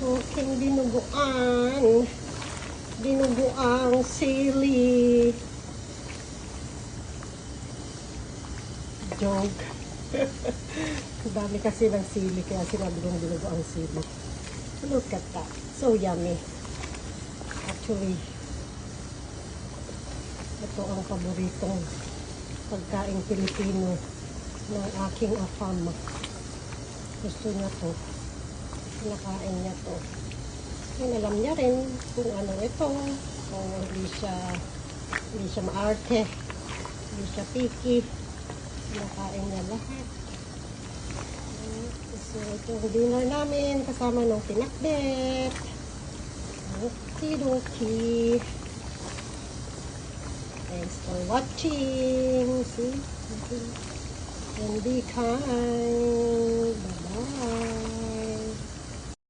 aking dinuguan. Dinuguang sili. Joke. Dami kasi ng sili, kaya sinabi kong dinuguang sili. Look at that. So yummy. Actually, ito ang paboritong pagkaing Pilipino ng aking afam. Gusto niya to. Kinakain niya to. Yan, alam niya rin kung ano ito. Kung hindi siya maarte. Hindi siya picky. Kinakain niya lahat. So, ito ang dinner namin kasama ng pinakbet. Okie-dokie. Thanks for watching. See? And be kind. Bye-bye.